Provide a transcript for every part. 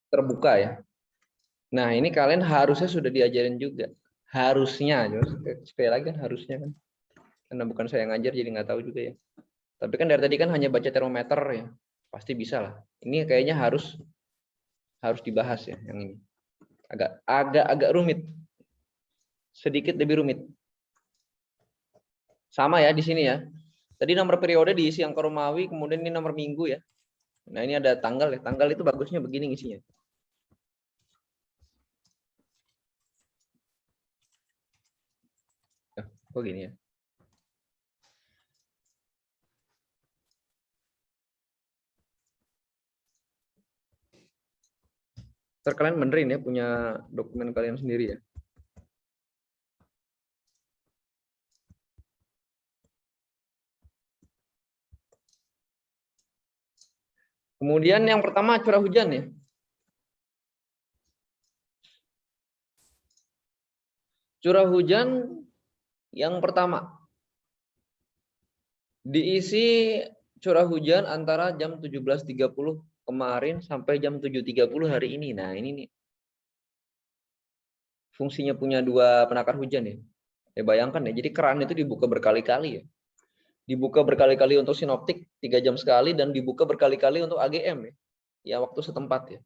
terbuka ya. Nah, ini kalian harusnya sudah diajarin juga. Harusnya, sekali lagi kan harusnya kan. Karena bukan saya yang ngajar jadi nggak tahu juga ya. Tapi kan dari tadi kan hanya baca termometer ya. Pasti bisa lah. Ini kayaknya harus dibahas ya yang ini. Agak rumit. Sedikit lebih rumit. Sama ya di sini ya. Tadi nomor periode diisi angka Romawi, kemudian ini nomor minggu ya. Nah, ini ada tanggal ya. Tanggal itu bagusnya begini isinya. Oh gini ya. Ntar kalian benerin ya punya dokumen kalian sendiri ya. Kemudian yang pertama curah hujan ya. Curah hujan yang pertama diisi curah hujan antara jam 17.30 kemarin sampai jam 7.30 hari ini. Nah, ini nih. Fungsinya punya dua penakar hujan ya. Ya bayangkan ya, jadi keran itu dibuka berkali-kali ya. Dibuka berkali-kali untuk sinoptik 3 jam sekali dan dibuka berkali-kali untuk AGM ya. Ya waktu setempat ya.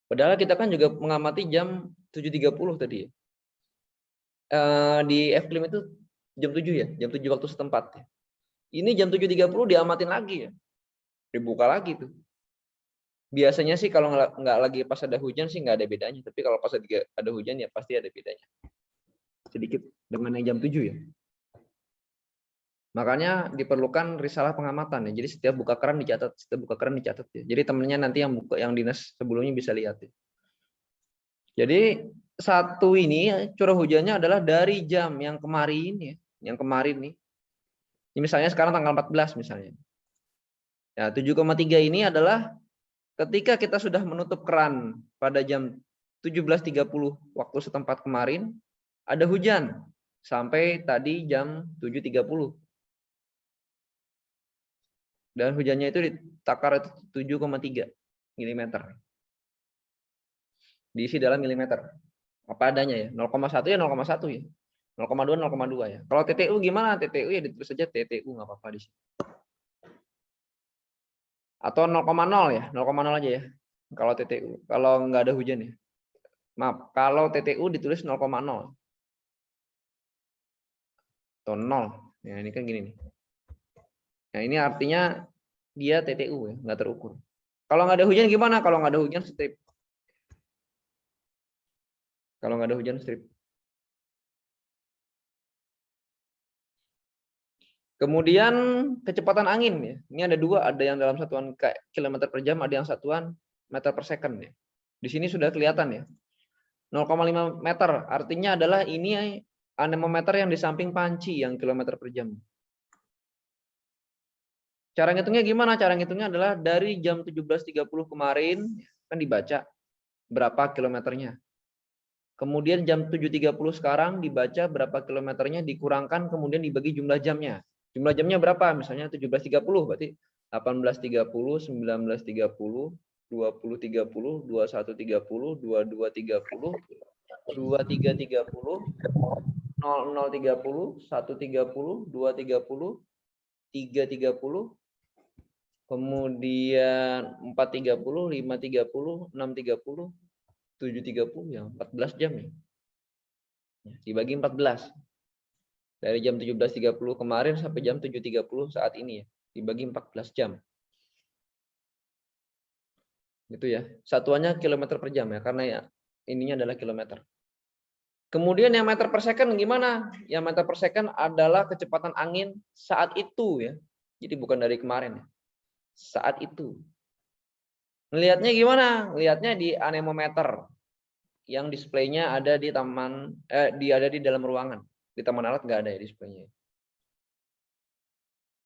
Padahal kita kan juga mengamati jam 7.30 tadi ya. Di FKlim itu jam 7 ya, jam 7 waktu setempat ya. Ini jam 7.30 diamatin lagi ya. Dibuka lagi tuh. Biasanya sih kalau nggak lagi pas ada hujan sih nggak ada bedanya. Tapi kalau pas ada hujan ya pasti ada bedanya. Sedikit dengan yang jam 7 ya. Makanya diperlukan risalah pengamatan ya. Jadi setiap buka keran dicatat, ya. Jadi temennya nanti yang buka yang dinas sebelumnya bisa lihat ya. Jadi satu ini curah hujannya adalah dari jam yang kemarin ya, yang kemarin nih. Ini misalnya sekarang tanggal 14 misalnya. Ya, 7,3 ini adalah ketika kita sudah menutup keran pada jam 17.30 waktu setempat kemarin, ada hujan sampai tadi jam 7.30. Dan hujannya itu ditakar 7,3 mm. Diisi dalam milimeter. Apa adanya ya. 0,1 ya 0,1 ya. 0,2 0,2 ya. Kalau TTU gimana? TTU ya ditulis saja TTU nggak apa-apa di sini. Atau 0,0 ya, 0,0 aja ya. Kalau TTU, kalau nggak ada hujan ya. Maaf, kalau TTU ditulis 0,0 atau 0. Ya ini kan gini nih. Nah ini artinya dia TTU ya, nggak terukur. Kalau nggak ada hujan gimana? Kalau nggak ada hujan strip. Kalau nggak ada hujan strip. Kemudian kecepatan angin ya. Ini ada dua, ada yang dalam satuan kilometer per jam, ada yang satuan meter per second ya. Di sini sudah kelihatan ya. 0,5 meter artinya adalah ini anemometer yang di samping panci yang kilometer per jam. Cara ngitungnya gimana? Cara ngitungnya adalah dari jam 17.30 kemarin kan dibaca berapa kilometernya. Kemudian jam 7.30 sekarang dibaca berapa kilometernya dikurangkan kemudian dibagi jumlah jamnya. Jumlah jamnya berapa? Misalnya 17.30 berarti 18.30, 19.30, 20.30, 21.30, 22.30, 23.30, 00.30, 1.30, 2.30, 3.30, kemudian 4.30, 5.30, 6.30, 7.30 ya 14 jam ya. Dibagi 14. Dari jam 17.30 kemarin sampai jam 7.30 saat ini ya. Dibagi 14 jam. Gitu ya. Satuannya kilometer per jam ya karena ya ininya adalah kilometer. Kemudian yang meter per second gimana? Yang meter per second adalah kecepatan angin saat itu ya. Jadi bukan dari kemarin ya. Saat itu. Melihatnya gimana? Lihatnya di anemometer. Yang displaynya ada di taman ada di dalam ruangan. Di taman alat nggak ada ya displaynya.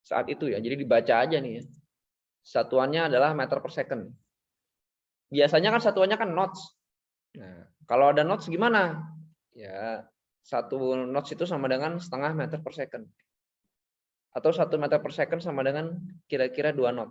Saat itu ya. Jadi dibaca aja nih ya. Satuannya adalah meter per second. Biasanya kan satuannya kan knots. Nah, kalau ada knots gimana? Ya, 1 knots itu sama dengan setengah meter per second. Atau 1 meter per second sama dengan kira-kira 2 knot.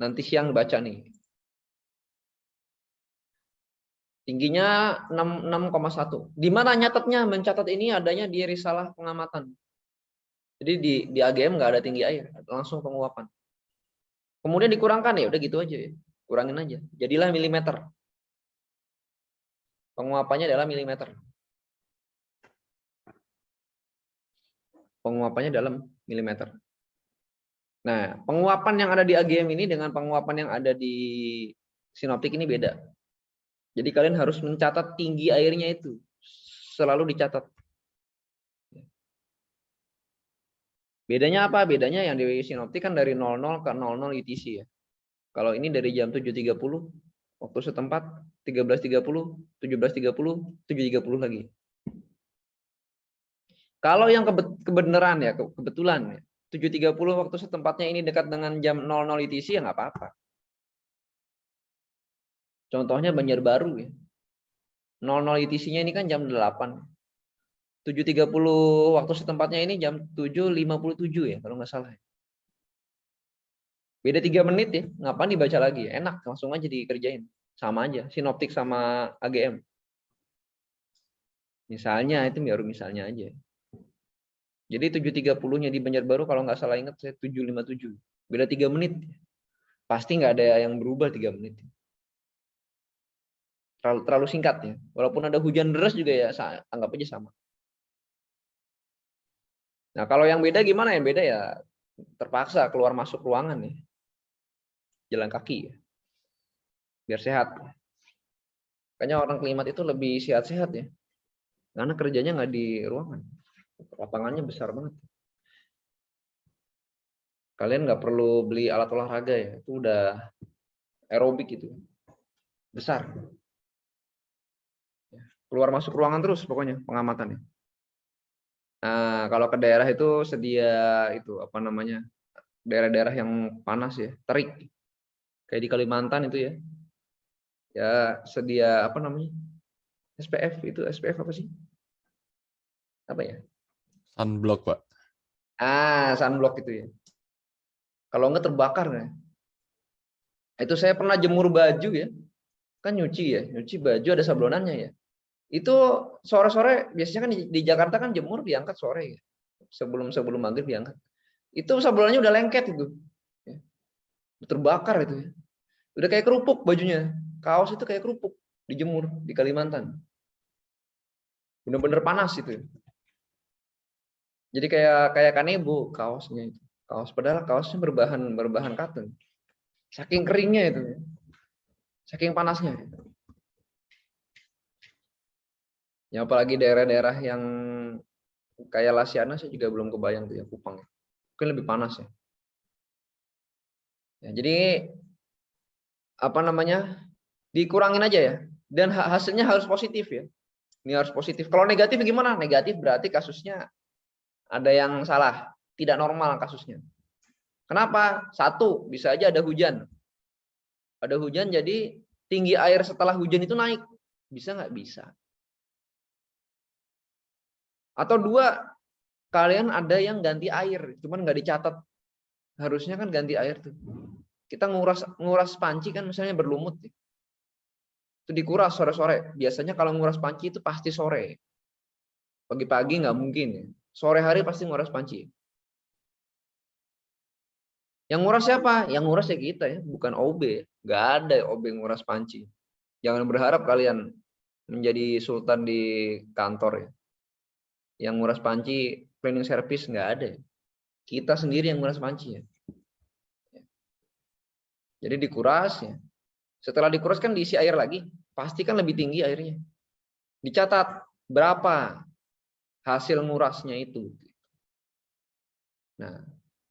Nanti siang baca nih. Tingginya 6,1. Di mana nyatetnya? Mencatat ini adanya di risalah pengamatan. Jadi di AGM nggak ada tinggi air, langsung penguapan. Kemudian dikurangkan ya, udah gitu aja ya. Kurangin aja. Jadilah milimeter. Penguapannya adalah milimeter. Penguapannya dalam milimeter. Nah, penguapan yang ada di AGM ini dengan penguapan yang ada di sinoptik ini beda. Jadi kalian harus mencatat tinggi airnya itu. Selalu dicatat. Bedanya apa? Bedanya yang di sinoptik kan dari 00 ke 00 UTC ya. Kalau ini dari jam 7.30 waktu setempat, 13.30, 17.30, 7.30 lagi. Kalau yang kebenaran ya, kebetulan ya, 7.30 waktu setempatnya ini dekat dengan jam 00 UTC ya nggak apa-apa. Contohnya Banjarbaru ya. 00 UTC-nya ini kan jam 8. 7.30 waktu setempatnya ini jam 7.57 ya kalau nggak salah. Beda 3 menit ya, ngapain dibaca lagi? Enak, langsung aja dikerjain. Sama aja, sinoptik sama AGM. Misalnya, itu baru misalnya aja. Jadi 7.30-nya di Banjarbaru kalau nggak salah ingat saya 7.57. Beda 3 menit. Pasti nggak ada yang berubah 3 menit. Terlalu singkat ya. Walaupun ada hujan deras juga ya anggap aja sama. Nah, kalau yang beda gimana? Yang beda ya terpaksa keluar masuk ruangan ya. Jalan kaki ya. Biar sehat. Makanya orang klimat itu lebih sehat-sehat ya. Karena kerjanya nggak di ruangan. Lapangannya besar banget. Kalian nggak perlu beli alat olahraga ya. Itu udah aerobik itu. Besar. Keluar masuk ruangan terus pokoknya pengamatannya. Nah, kalau ke daerah itu sedia itu apa namanya? Daerah-daerah yang panas ya, terik. Kayak di Kalimantan itu ya. Ya sedia apa namanya? SPF itu SPF apa sih? Apa ya? Sunblock, Pak. Sunblock itu ya. Kalau enggak terbakar ya. Itu saya pernah jemur baju ya. Kan nyuci ya, nyuci baju ada sablonannya ya. Itu sore-sore biasanya kan di Jakarta kan jemur diangkat sore ya. Sebelum maghrib diangkat. Itu sablonannya udah lengket itu. Ya. Terbakar itu ya. Udah kayak kerupuk bajunya. Kaos itu kayak kerupuk dijemur di Kalimantan. Bener-bener panas itu. Jadi kayak kanebo kaosnya itu. Padahal kaosnya berbahan cotton. Saking keringnya itu. Saking panasnya. Ya apalagi daerah-daerah yang kayak Lasiana saya juga belum kebayang tuh ya Kupang. Mungkin lebih panas ya. Ya jadi apa namanya? Dikurangin aja ya. Dan hasilnya harus positif ya. Ini harus positif. Kalau negatif gimana? Negatif berarti kasusnya ada yang salah, tidak normal kasusnya. Kenapa? Satu, bisa aja ada hujan. Ada hujan jadi tinggi air setelah hujan itu naik. Bisa nggak? Bisa. Atau dua, kalian ada yang ganti air, cuman nggak dicatat. Harusnya kan ganti air tuh. Kita nguras panci kan misalnya berlumut. Itu dikuras sore-sore. Biasanya kalau nguras panci itu pasti sore. Pagi-pagi nggak mungkin ya. Sore hari pasti nguras panci. Yang nguras siapa? Yang nguras ya kita ya, bukan OB. Nggak ada OB nguras panci. Jangan berharap kalian menjadi sultan di kantor ya. Yang nguras panci cleaning service nggak ada. Kita sendiri yang nguras panci ya. Jadi dikuras ya. Setelah dikuras kan diisi air lagi. Pasti kan lebih tinggi airnya. Dicatat berapa hasil ngurasnya itu. Nah,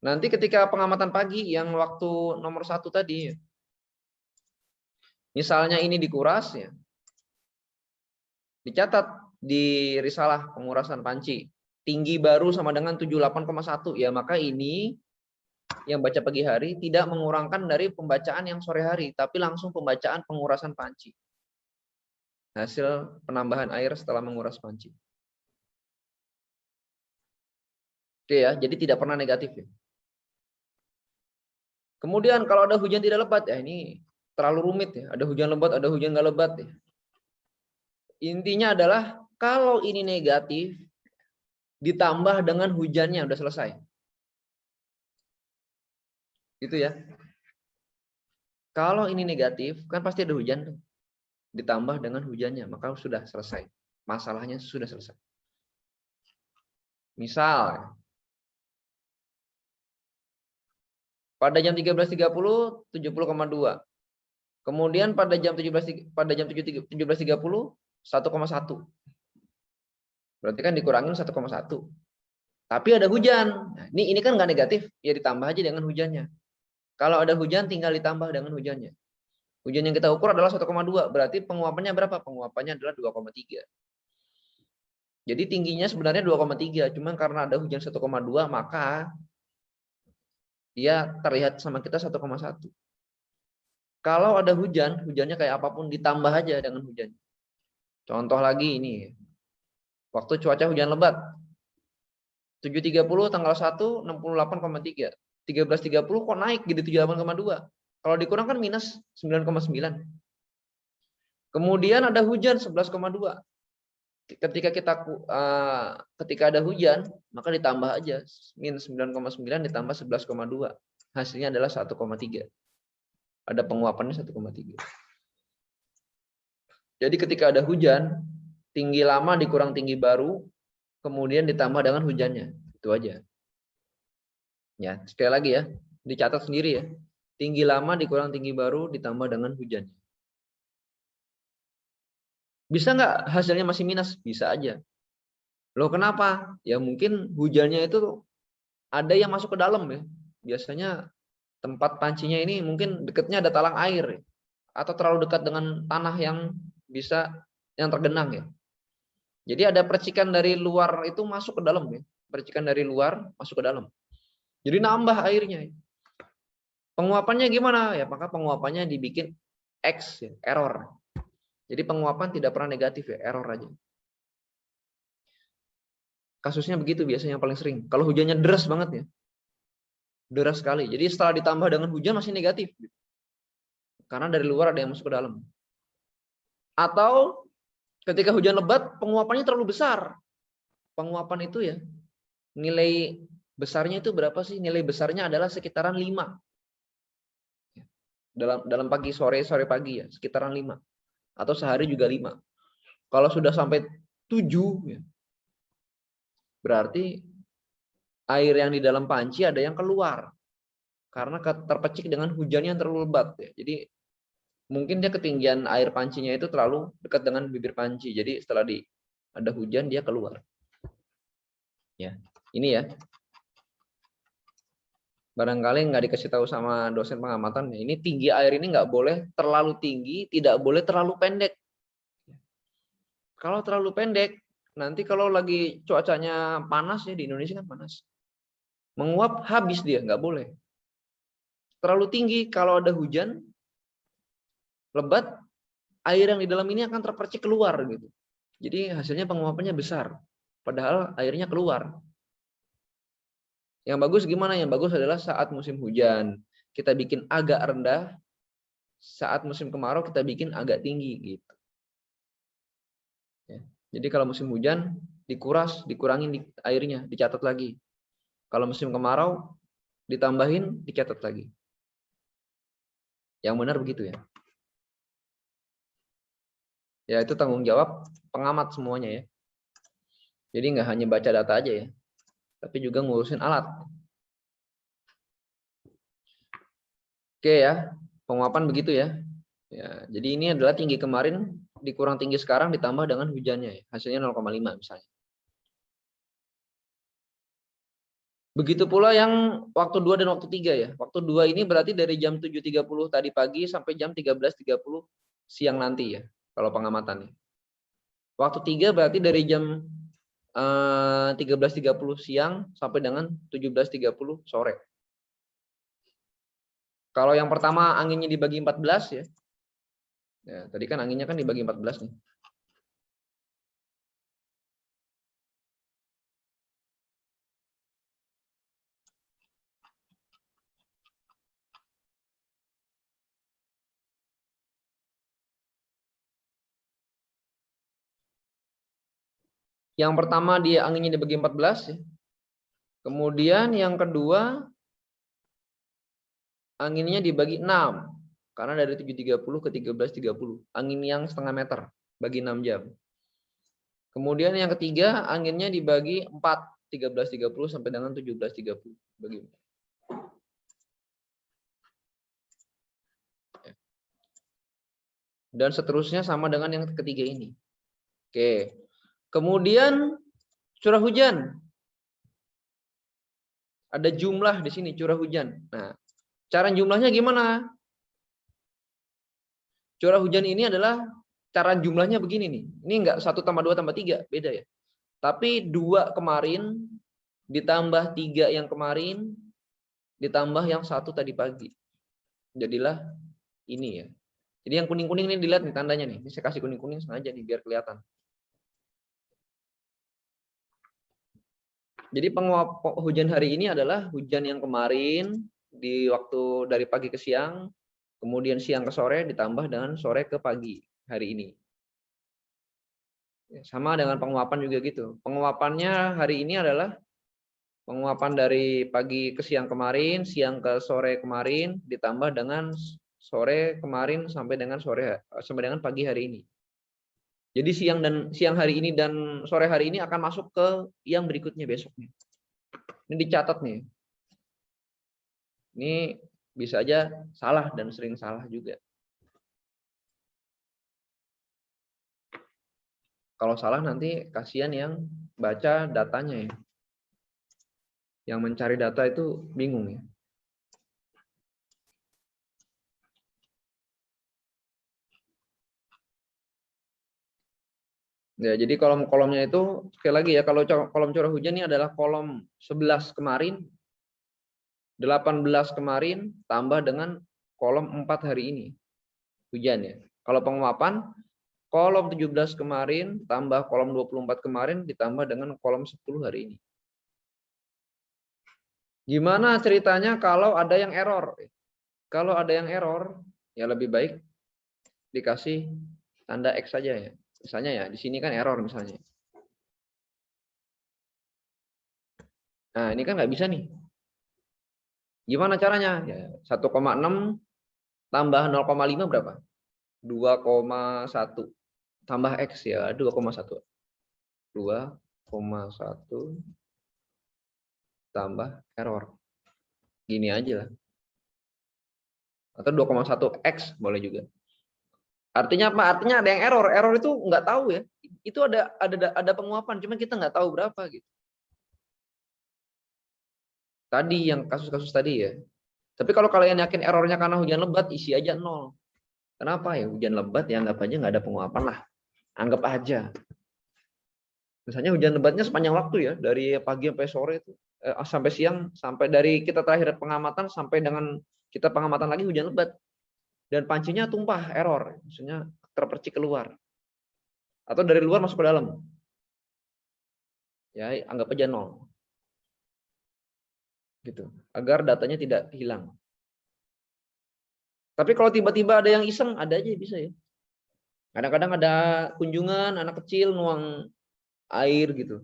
nanti ketika pengamatan pagi yang waktu nomor 1 tadi, misalnya ini dikuras ya, dicatat di risalah pengurasan panci, tinggi baru sama dengan 78,1 ya, maka ini yang baca pagi hari tidak mengurangkan dari pembacaan yang sore hari, tapi langsung pembacaan pengurasan panci. Hasil penambahan air setelah menguras panci. Oke ya, jadi tidak pernah negatif ya. Kemudian kalau ada hujan tidak lebat, ya ini terlalu rumit ya. Ada hujan lebat, ada hujan nggak lebat ya. Intinya adalah kalau ini negatif ditambah dengan hujannya udah selesai. Gitu ya. Kalau ini negatif kan pasti ada hujan tuh. Ditambah dengan hujannya, maka sudah selesai. Masalahnya sudah selesai. Misal pada jam 13.30 70,2. Kemudian pada jam 17.30 1,1. Berarti kan dikurangin 1,1. Tapi ada hujan. Nah, ini kan nggak negatif, ya ditambah aja dengan hujannya. Kalau ada hujan tinggal ditambah dengan hujannya. Hujan yang kita ukur adalah 1,2, berarti penguapannya berapa? Penguapannya adalah 2,3. Jadi tingginya sebenarnya 2,3, cuma karena ada hujan 1,2 maka dia terlihat sama kita 1,1. Kalau ada hujan, hujannya kayak apapun ditambah aja dengan hujan. Contoh lagi ini. Waktu cuaca hujan lebat. 7.30 tanggal 1 68,3. 13.30 kok naik jadi 78,2. Kalau dikurang kan minus 9,9. Kemudian ada hujan 11,2. Ketika ada hujan, maka ditambah aja minus 9,9 ditambah 11,2. Hasilnya adalah 1,3. Ada penguapannya 1,3. Jadi ketika ada hujan, tinggi lama dikurang tinggi baru, kemudian ditambah dengan hujannya. Itu aja. Ya, sekali lagi ya, dicatat sendiri ya. Tinggi lama dikurang tinggi baru ditambah dengan hujannya. Bisa nggak hasilnya masih minus? Bisa aja. Loh kenapa? Ya mungkin hujannya itu ada yang masuk ke dalam ya. Biasanya tempat pancinya ini mungkin dekatnya ada talang air ya. Atau terlalu dekat dengan tanah yang tergenang ya. Jadi ada percikan dari luar itu masuk ke dalam ya. Percikan dari luar masuk ke dalam. Jadi nambah airnya. Penguapannya gimana? Ya maka penguapannya dibikin X ya, error. Jadi penguapan tidak pernah negatif ya, error aja. Kasusnya begitu biasanya yang paling sering. Kalau hujannya deras banget ya. Deras sekali. Jadi setelah ditambah dengan hujan masih negatif. Karena dari luar ada yang masuk ke dalam. Atau ketika hujan lebat, penguapannya terlalu besar. Penguapan itu ya, nilai besarnya itu berapa sih? Nilai besarnya adalah sekitaran 5. Dalam pagi, sore pagi ya, sekitaran 5. Atau sehari juga 5. Kalau sudah sampai 7, ya, berarti air yang di dalam panci ada yang keluar. Karena terpecik dengan hujan yang terlalu lebat. Ya. Jadi mungkin dia ketinggian air pancinya itu terlalu dekat dengan bibir panci. Jadi setelah ada hujan dia keluar. Ya, ini ya. Barangkali nggak dikasih tahu sama dosen pengamatan. Ini tinggi air ini nggak boleh terlalu tinggi, tidak boleh terlalu pendek. Kalau terlalu pendek, nanti kalau lagi cuacanya panas ya di Indonesia kan panas. Menguap habis dia, nggak boleh. Terlalu tinggi kalau ada hujan lebat, air yang di dalam ini akan terpercik keluar gitu. Jadi hasilnya penguapannya besar, padahal airnya keluar. Yang bagus gimana? Yang bagus adalah saat musim hujan kita bikin agak rendah, saat musim kemarau kita bikin agak tinggi gitu. Ya. Jadi kalau musim hujan dikuras, dikurangin airnya, dicatat lagi. Kalau musim kemarau ditambahin, dicatat lagi. Yang benar begitu ya. Ya itu tanggung jawab pengamat semuanya ya. Jadi nggak hanya baca data aja ya, tapi juga ngurusin alat. Oke ya, penguapan begitu ya. Ya, jadi ini adalah tinggi kemarin dikurang tinggi sekarang ditambah dengan hujannya ya. Hasilnya 0,5 misalnya. Begitu pula yang waktu 2 dan waktu 3 ya. Waktu 2 ini berarti dari jam 7.30 tadi pagi sampai jam 13.30 siang nanti ya, kalau pengamatannya. Waktu 3 berarti dari jam 13.30 siang sampai dengan 17.30 sore. Kalau yang pertama anginnya dibagi 14 ya. Ya, tadi kan anginnya kan dibagi 14 nih. Yang pertama dia anginnya dibagi 14 ya. Kemudian yang kedua anginnya dibagi 6. Karena dari 7.30 ke 13.30. Angin yang setengah meter bagi 6 jam. Kemudian yang ketiga anginnya dibagi 4. 13.30 sampai dengan 17.30 bagi 4. Dan seterusnya sama dengan yang ketiga ini. Oke. Kemudian curah hujan. Ada jumlah di sini curah hujan. Nah, cara jumlahnya gimana? Curah hujan ini adalah cara jumlahnya begini nih. Ini enggak 1 tambah 2 tambah 3, beda ya. Tapi 2 kemarin ditambah 3 yang kemarin ditambah yang 1 tadi pagi. Jadilah ini ya. Jadi yang kuning-kuning ini dilihat nih tandanya nih. Ini saya kasih kuning-kuning sengaja nih biar kelihatan. Jadi penguap hujan hari ini adalah hujan yang kemarin di waktu dari pagi ke siang, kemudian siang ke sore ditambah dengan sore ke pagi hari ini. Sama dengan penguapan juga gitu. Penguapannya hari ini adalah penguapan dari pagi ke siang kemarin, siang ke sore kemarin ditambah dengan sore kemarin sampai dengan pagi hari ini. Jadi siang hari ini dan sore hari ini akan masuk ke yang berikutnya besoknya. Ini dicatat nih. Ini bisa aja salah dan sering salah juga. Kalau salah nanti kasihan yang baca datanya ya. Yang mencari data itu bingung ya. Ya, jadi kolom-kolomnya itu sekali lagi ya, kalau kolom curah hujan ini adalah kolom 11 kemarin, 18 kemarin tambah dengan kolom 4 hari ini. Hujan ya. Kalau penguapan kolom 17 kemarin tambah kolom 24 kemarin ditambah dengan kolom 10 hari ini. Gimana ceritanya kalau ada yang error? Kalau ada yang error, ya lebih baik dikasih tanda X saja ya. Misalnya ya, di sini kan error misalnya. Nah, ini kan nggak bisa nih. Gimana caranya? Ya, 1,6 tambah 0,5 berapa? 2,1 tambah X ya, 2,1. 2,1 tambah error. Gini aja lah. Atau 2,1 X boleh juga. Artinya apa? Artinya ada yang error. Error itu nggak tahu ya. Itu ada penguapan, cuman kita nggak tahu berapa gitu. Tadi yang kasus-kasus tadi ya. Tapi kalau kalian yakin errornya karena hujan lebat, isi aja 0. Kenapa ya? Hujan lebat ya anggap aja nggak ada penguapan lah. Anggap aja. Misalnya hujan lebatnya sepanjang waktu ya, dari pagi sampai sore itu, sampai siang, sampai dari kita terakhir pengamatan sampai dengan kita pengamatan lagi hujan lebat. Dan pancinya tumpah, error. Maksudnya terpercik keluar. Atau dari luar masuk ke dalam. Ya, anggap aja 0. Gitu. Agar datanya tidak hilang. Tapi kalau tiba-tiba ada yang iseng, ada aja bisa ya. Kadang-kadang ada kunjungan anak kecil nuang air gitu.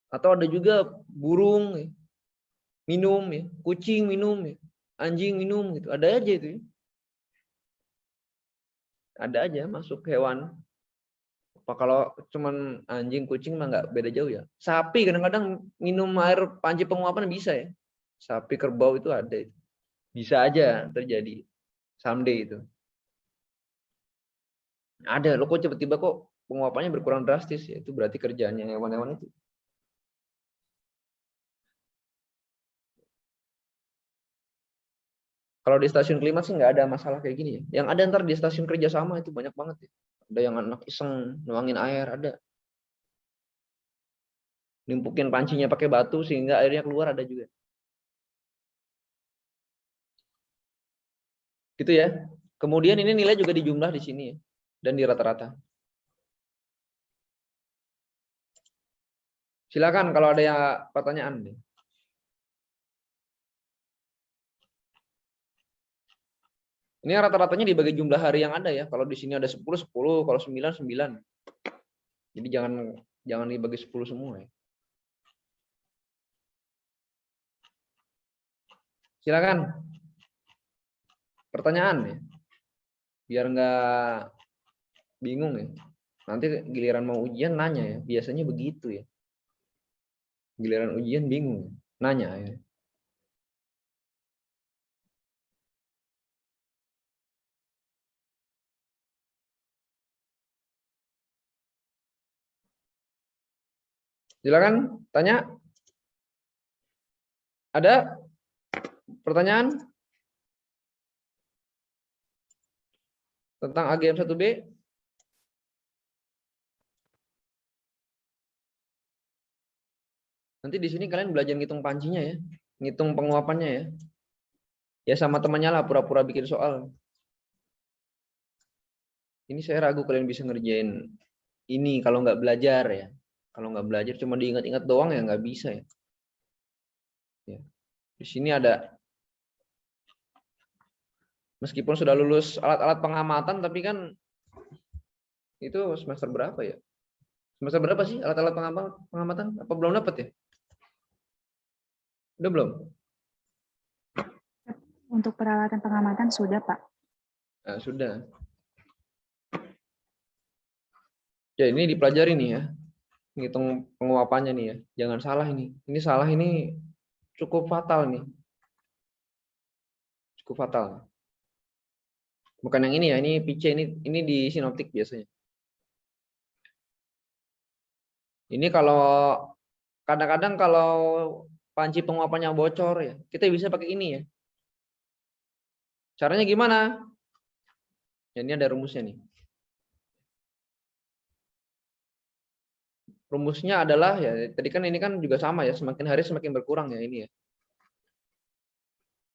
Atau ada juga burung ya, minum ya, kucing minum ya, anjing minum gitu. Ada aja itu ya. Ada aja masuk hewan. Apa kalau cuman anjing kucing mah nggak beda jauh ya. Sapi kadang-kadang minum air panci penguapan bisa ya. Sapi kerbau itu ada. Bisa aja terjadi someday itu. Ada lo kok tiba-tiba kok penguapannya berkurang drastis ya. Itu berarti kerjaannya hewan-hewan itu. Kalau di stasiun Klimat sih nggak ada masalah kayak gini ya. Yang ada ntar di stasiun kerjasama itu banyak banget ya. Ada yang anak iseng nuangin air, ada. Nimpukin pancinya pakai batu sehingga airnya keluar, ada juga. Gitu ya. Kemudian ini nilai juga dijumlah di sini ya. Dan di rata-rata. Silakan kalau ada yang pertanyaan nih. Ini rata-ratanya dibagi jumlah hari yang ada ya. Kalau di sini ada 10, 10, kalau 9, 9. Jadi Jangan dibagi 10 semua ya. Silakan. Pertanyaan ya. Biar nggak bingung ya. Nanti giliran mau ujian nanya ya. Biasanya begitu ya. Giliran ujian bingung. Nanya ya. Silakan tanya. Ada pertanyaan tentang AGM 1B? Nanti di sini kalian belajar ngitung pancinya ya. Ngitung penguapannya ya. Ya sama temannya lah pura-pura bikin soal. Ini saya ragu kalian bisa ngerjain ini kalau nggak belajar ya. Kalau nggak belajar cuma diingat-ingat doang ya nggak bisa ya. Ya. Di sini ada, meskipun sudah lulus alat-alat pengamatan, tapi kan itu semester berapa ya? Semester berapa sih alat-alat pengamatan? Apa belum dapat ya? Udah belum? Untuk peralatan pengamatan sudah, Pak. Nah, sudah. Ya ini dipelajari nih ya. Ngitung penguapannya nih ya. Jangan salah ini. Ini salah ini cukup fatal nih. Cukup fatal. Bukan yang ini ya, ini PC, ini di sinoptik biasanya. Ini kalau kadang-kadang kalau panci penguapannya bocor ya, kita bisa pakai ini ya. Caranya gimana? Ya, ini ada rumusnya nih. Rumusnya adalah ya, tadi kan ini kan juga sama ya, semakin hari semakin berkurang ya ini ya.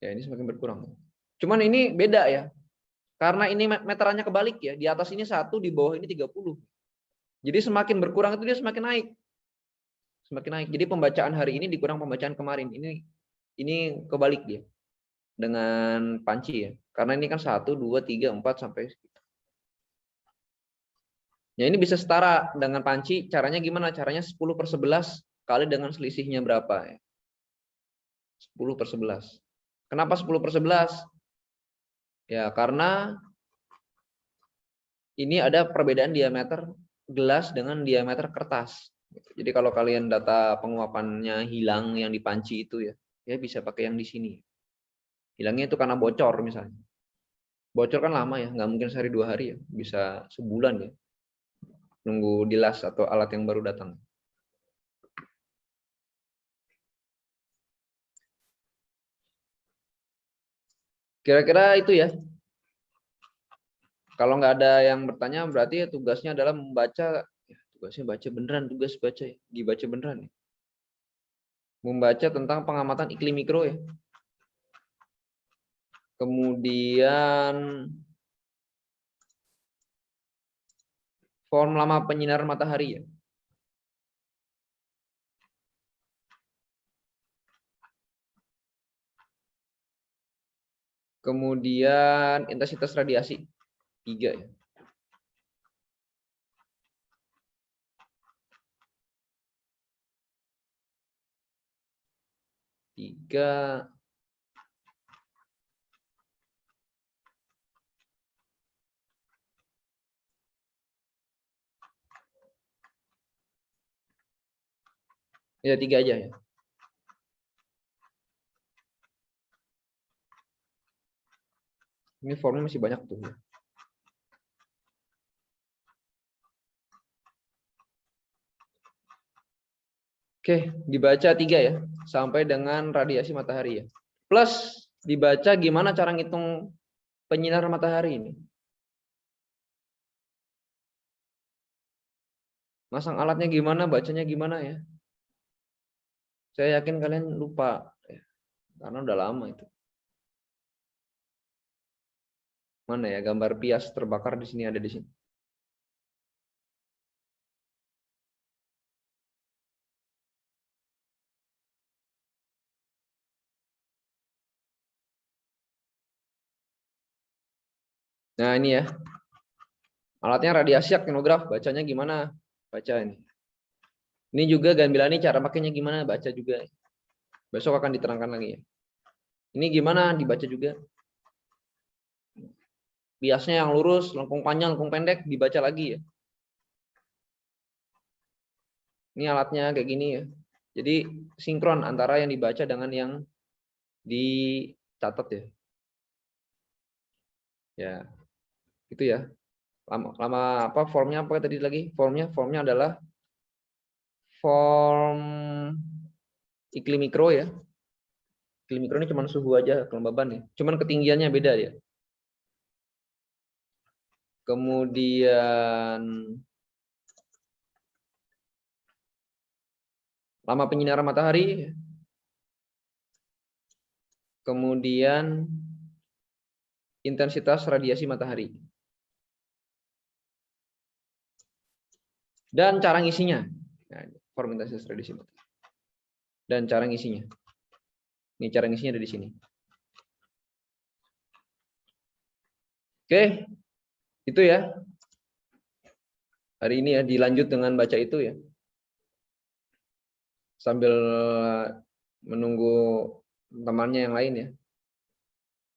Ya ini semakin berkurang. Cuman ini beda ya. Karena ini meterannya kebalik ya, di atas ini 1, di bawah ini 30. Jadi semakin berkurang itu dia semakin naik. Semakin naik. Jadi pembacaan hari ini dikurang pembacaan kemarin. Ini kebalik dia. Dengan panci ya. Karena ini kan 1, 2, 3, 4 sampai. Ya ini bisa setara dengan panci. Caranya gimana? Caranya 10/11 kali dengan selisihnya berapa ya? 10/11. Kenapa 10/11? Ya karena ini ada perbedaan diameter gelas dengan diameter kertas. Jadi kalau kalian data penguapannya hilang yang di panci itu ya bisa pakai yang di sini. Hilangnya itu karena bocor misalnya. Bocor kan lama ya, nggak mungkin sehari 2 hari ya, bisa sebulan ya. Nunggu dilas atau alat yang baru datang. Kira-kira itu ya. Kalau nggak ada yang bertanya berarti tugasnya adalah membaca. Ya, tugasnya baca beneran, tugas baca ya. Dibaca beneran ya. Membaca tentang pengamatan iklim mikro ya. Kemudian form lama penyinaran matahari ya. Kemudian intensitas radiasi 3 ya. 3. Ya 3 aja ya. Ini formnya masih banyak tuh. Oke, dibaca 3 ya, sampai dengan radiasi matahari ya. Plus dibaca gimana cara ngitung penyinaran matahari ini. Masang alatnya gimana, bacanya gimana ya. Saya yakin kalian lupa ya, karena udah lama itu. Mana ya gambar pias terbakar di sini, ada di sini. Nah ini ya, alatnya radiasi aktinograf, bacanya gimana? Baca ini. Ini juga Ganbila ini cara pakainya gimana, baca juga. Besok akan diterangkan lagi ya. Ini gimana dibaca juga. Biasnya yang lurus, lengkung panjang, lengkung pendek dibaca lagi ya. Ini alatnya kayak gini ya. Jadi sinkron antara yang dibaca dengan yang dicatat ya. Ya, itu ya. Lama apa formnya apa tadi lagi? Formnya adalah form iklim mikro ya. Iklim mikro ini cuma suhu aja, kelembaban ya. Cuman ketinggiannya beda ya. Kemudian lama penyinaran matahari. Kemudian intensitas radiasi matahari. Dan cara ngisinya. Nah, form intensitas radiasi matahari. Dan cara ngisinya. Ini cara ngisinya ada di sini. Oke. Itu ya. Hari ini ya dilanjut dengan baca itu ya. Sambil menunggu temannya yang lain ya.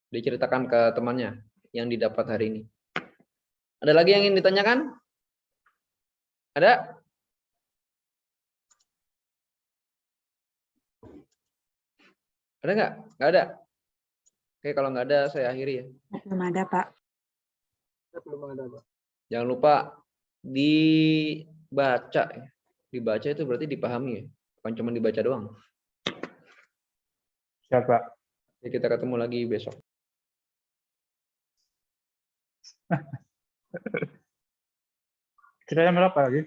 Diceritakan ke temannya yang didapat hari ini. Ada lagi yang ingin ditanyakan? Ada? Ada nggak? Nggak ada? Oke, kalau nggak ada saya akhiri ya. Belum ada, Pak. Jangan lupa dibaca ya. Dibaca itu berarti dipahami ya. Bukan cuma dibaca doang. Siap, Pak. Jadi kita ketemu lagi besok. Kita yang berapa lagi?